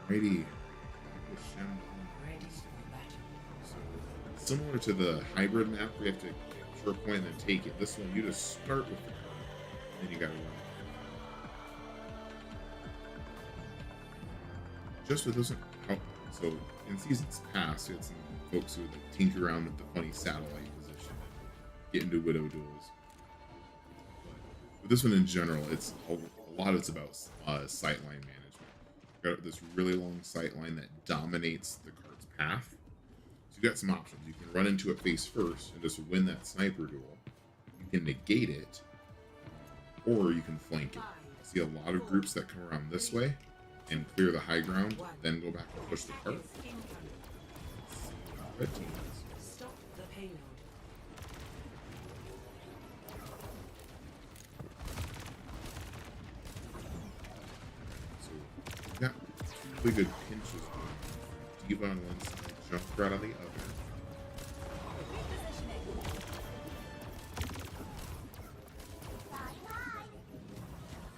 Alrighty. So, similar to the hybrid map, we have to capture a point and then take it. This one, you just start with the card, and then you gotta run. Just with this one, so in seasons past, you had some folks who would like tinker around with the funny satellite position and get into widow duels. But this one in general, it's a lot. It's about sightline management. You've got this really long sightline that dominates the card's path. So you've got some options. You can run into it face first and just win that sniper duel. You can negate it, or you can flank it. I see a lot of groups that come around this way and clear the high ground, then go back and push the cart. Red team is. Stop the payload. So we've got two really good pinches going. Diva on one side, Junkrat on the other.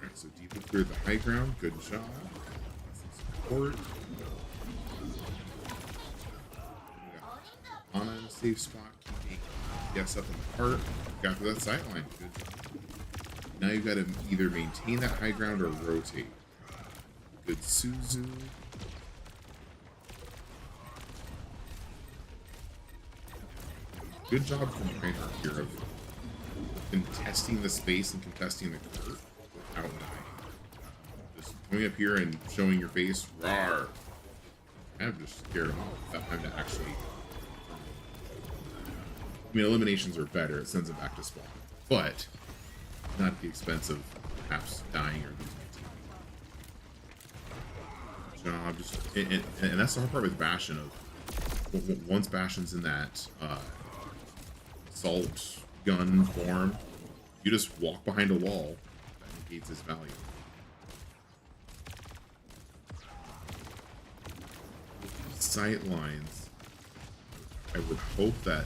Alright, so Diva cleared the high ground, good job. Support. Anna in a safe spot, keeping yes up in the cart. Got to that sideline. Good job. Now you've got to either maintain that high ground or rotate. Good Suzu. Good job from Reinhardt here of contesting the space and contesting the cart without dying. Just coming up here and showing your face. Rawr. I'm just scared him off that time to actually. I mean, eliminations are better. It sends them back to spawn. But not at the expense of perhaps dying or losing a team. Job just, and that's the hard part with Bastion. Of once Bastion's in that assault gun form, you just walk behind a wall that negates his value. Sight lines. I would hope that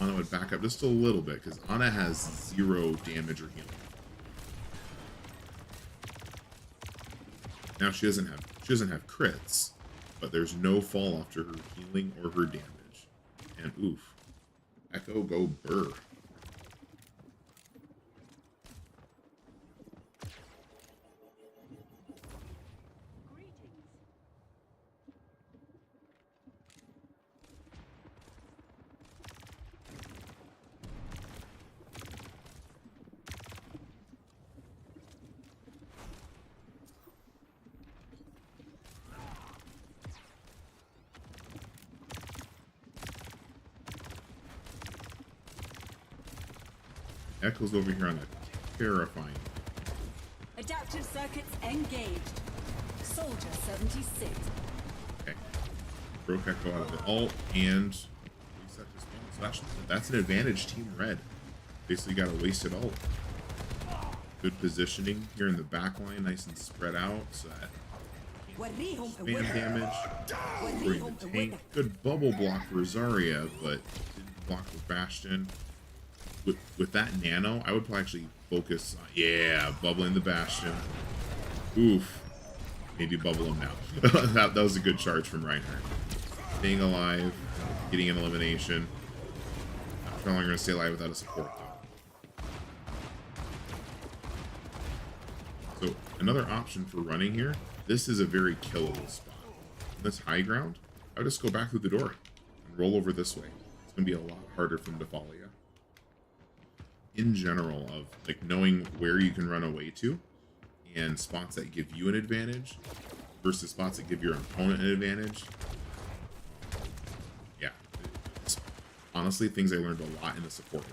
Ana would back up just a little bit, because Ana has 0 damage or healing. Now she doesn't have crits, but there's no fall off to her healing or her damage. And oof. Echo go burr. Echo's over here on a terrifying. Adaptive circuits engaged. Soldier 76. Okay. Broke Echo out of the ult and reset this one. So that's an advantage, Team Red. Basically got a wasted ult. Good positioning here in the back line, nice and spread out so that spam damage. Bring the tank. Good bubble block for Zarya, but didn't block with Bastion. With that nano, I would probably actually focus on, yeah, bubbling the Bastion. Oof. Maybe bubble him now. that was a good charge from Reinhardt. Staying alive, getting an elimination. Not sure how long I'm going to stay alive without a support, though. So, another option for running here, this is a very killable spot. On this high ground, I would just go back through the door and roll over this way. It's going to be a lot harder for him to follow you. In general, of like knowing where you can run away to and spots that give you an advantage versus spots that give your opponent an advantage. Yeah, it's honestly things I learned a lot in the support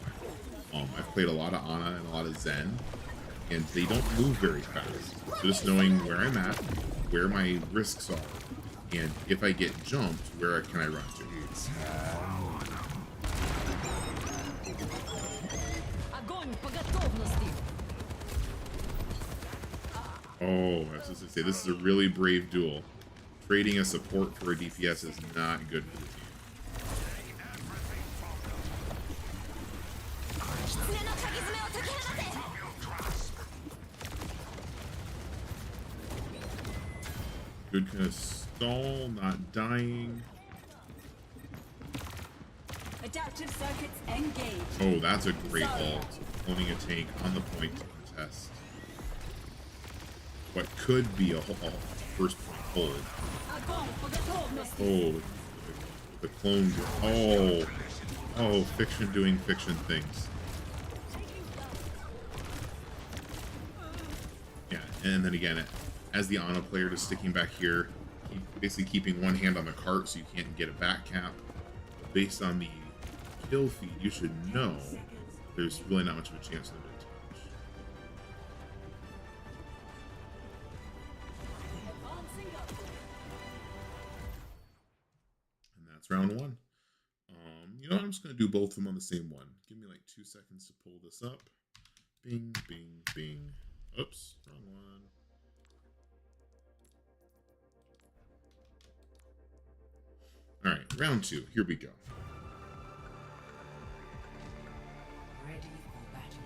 line. I've played a lot of Ana and a lot of Zen, and they don't move very fast. So just knowing where I'm at, where my risks are, and if I get jumped, where can I run to? Oh, I was supposed to say, this is a really brave duel. Trading a support for a DPS is not good for the team. Good kind of stall, not dying. Adaptive circuits engaged. Oh, that's a great ult. Owning a tank on the point to contest what could be a first point hold. Oh, the clone. Oh, Fiction doing Fiction things. Yeah, and then again, as the Ana player, just sticking back here, basically keeping one hand on the cart so you can't get a back cap. Based on the kill feed, you should know there's really not much of a chance of them to touch. And that's round one. You know what? I'm just going to do both of them on the same one. Give me like 2 seconds to pull this up. Bing, bing, bing. Oops, wrong one. All right, round two. Here we go. Ready for battle.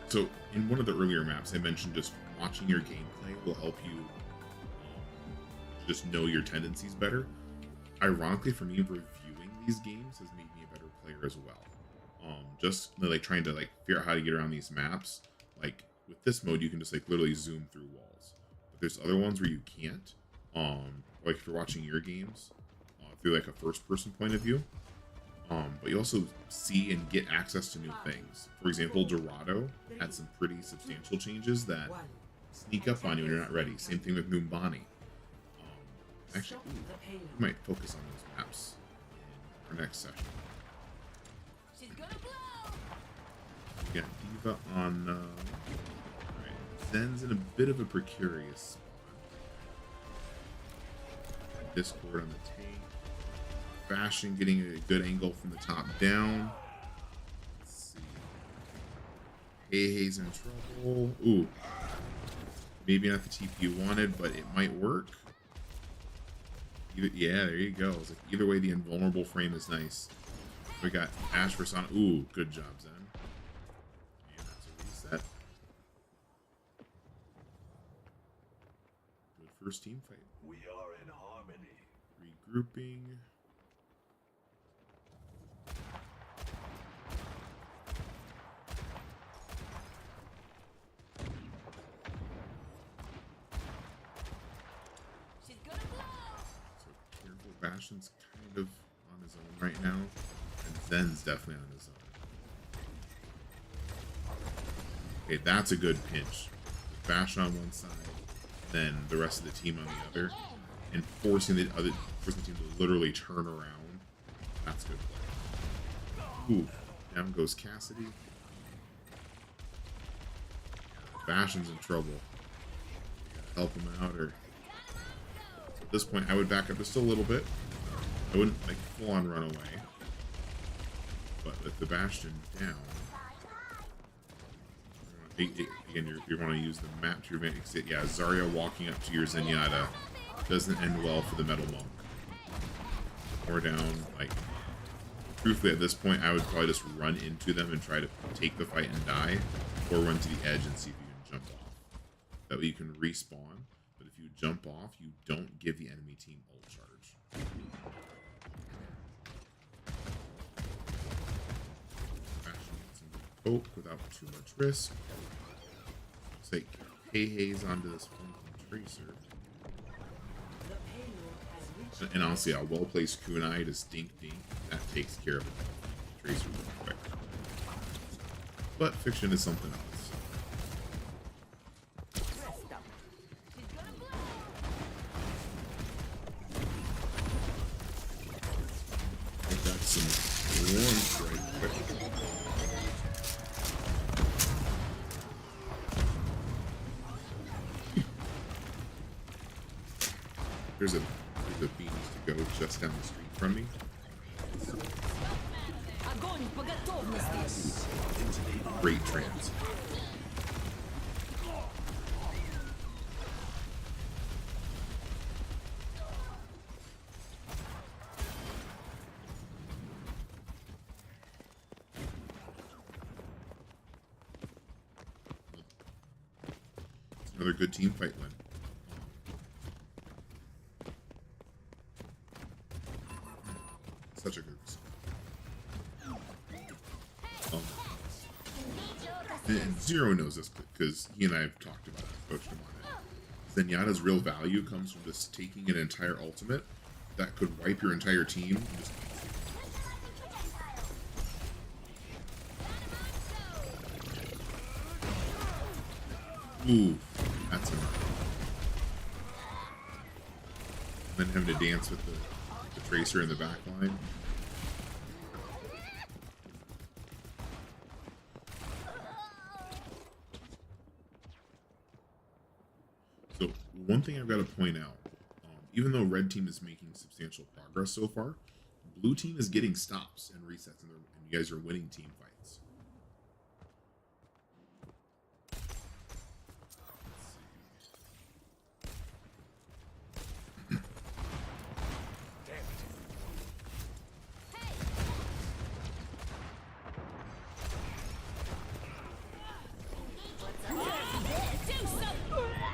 So in one of the earlier maps, I mentioned just watching your gameplay will help you just know your tendencies better. Ironically, for me, reviewing these games has made me a better player as well. Just like trying to like figure out how to get around these maps. Like with this mode, you can just like literally zoom through walls. But there's other ones where you can't. Like if you're watching your games through like a first-person point of view. But you also see and get access to new things. For example, Dorado had some pretty substantial changes that sneak up on you when you're not ready. Same thing with Numbani. Actually, we might focus on those maps in our next session. We got Diva on. Right. Zen's in a bit of a precarious spot. Discord on the tank. Fashion getting a good angle from the top down. Let's see. Hei's in trouble. Ooh. Maybe not the TP you wanted, but it might work. Yeah, there you go. It's like either way, the invulnerable frame is nice. We got Ash for Sonic. Ooh, good job, Zen. And that's a reset. Good first team fight. We are in harmony. Regrouping. Bastion's kind of on his own right now, and Zen's definitely on his own. Okay, that's a good pinch. Bastion on one side, then the rest of the team on the other, and forcing the team to literally turn around. That's good play. Ooh, down goes Cassidy. Bastion's in trouble. Help him out, or at this point, I would back up just a little bit. I wouldn't like full on run away, but with the Bastion down, again, you want to use the map to your advantage. Yeah, Zarya walking up to your Zenyatta doesn't end well for the Metal Monk. Or down, like, truthfully at this point, I would probably just run into them and try to take the fight and die, or run to the edge and see if you can jump off. That way you can respawn. But if you jump off, you don't give the enemy team ult charge. Poke without too much risk. Looks like Hei's onto this flanking tracer. And honestly, a well-placed kunai to stink dink, that takes care of the tracer real quick. But Fiction is something else. Some warmth right quick. There's a beach to go just down the street from me. Great trans. Another good team fight win. Such a good result. And Zero knows this because he and I have talked about it, coached him on it. Zenyatta's real value comes from just taking an entire ultimate that could wipe your entire team. And just ooh, that's enough. Then having to dance with the Tracer in the back line. So one thing I've got to point out, even though red team is making substantial progress so far, blue team is getting stops and resets, and you guys are winning team fights.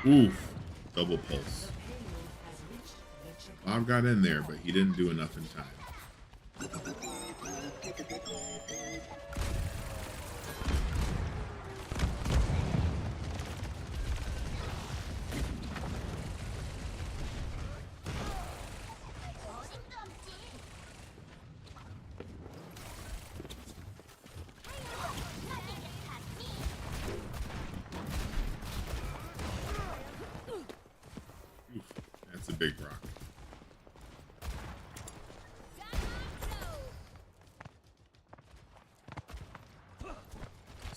Oof. Double pulse. Bob got in there, but he didn't do enough in time. That's a big rock.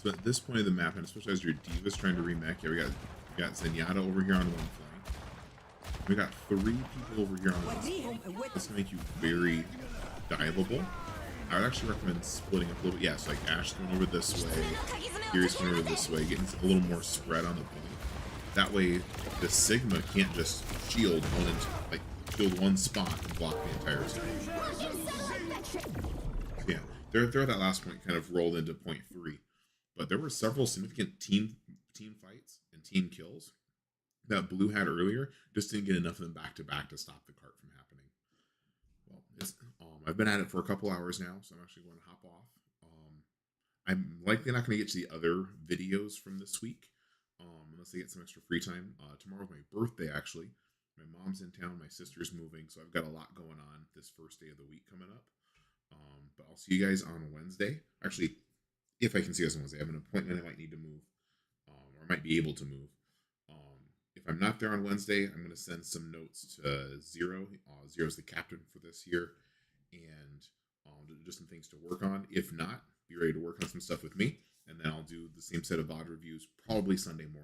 So at this point of the map, and especially as your Diva's trying to remake, yeah, we got Zenyatta over here on one flank. We got 3 people over here on one flank. That's gonna make you very diveable. I would actually recommend splitting up a little bit. Yeah, so like Ash going over this way, Furious going over this way, getting a little more spread on the point. That way, the Sigma can't just shield one spot and block the entire time. Yeah, they're that last point kind of rolled into point 3, but there were several significant team fights and team kills that Blue had earlier. Just didn't get enough of them back to back to stop the cart from happening. Well, I've been at it for a couple hours now, so I'm actually going to hop off. I'm likely not going to get to the other videos from this week. Unless I get some extra free time. Tomorrow's my birthday, actually. My mom's in town, my sister's moving, so I've got a lot going on this first day of the week coming up. But I'll see you guys on Wednesday. Actually, if I can see you guys on Wednesday, I have an appointment I might need to move, or I might be able to move. If I'm not there on Wednesday, I'm going to send some notes to Zero. Zero's the captain for this year, and just some things to work on. If not, be ready to work on some stuff with me, and then I'll do the same set of VOD reviews probably Sunday morning.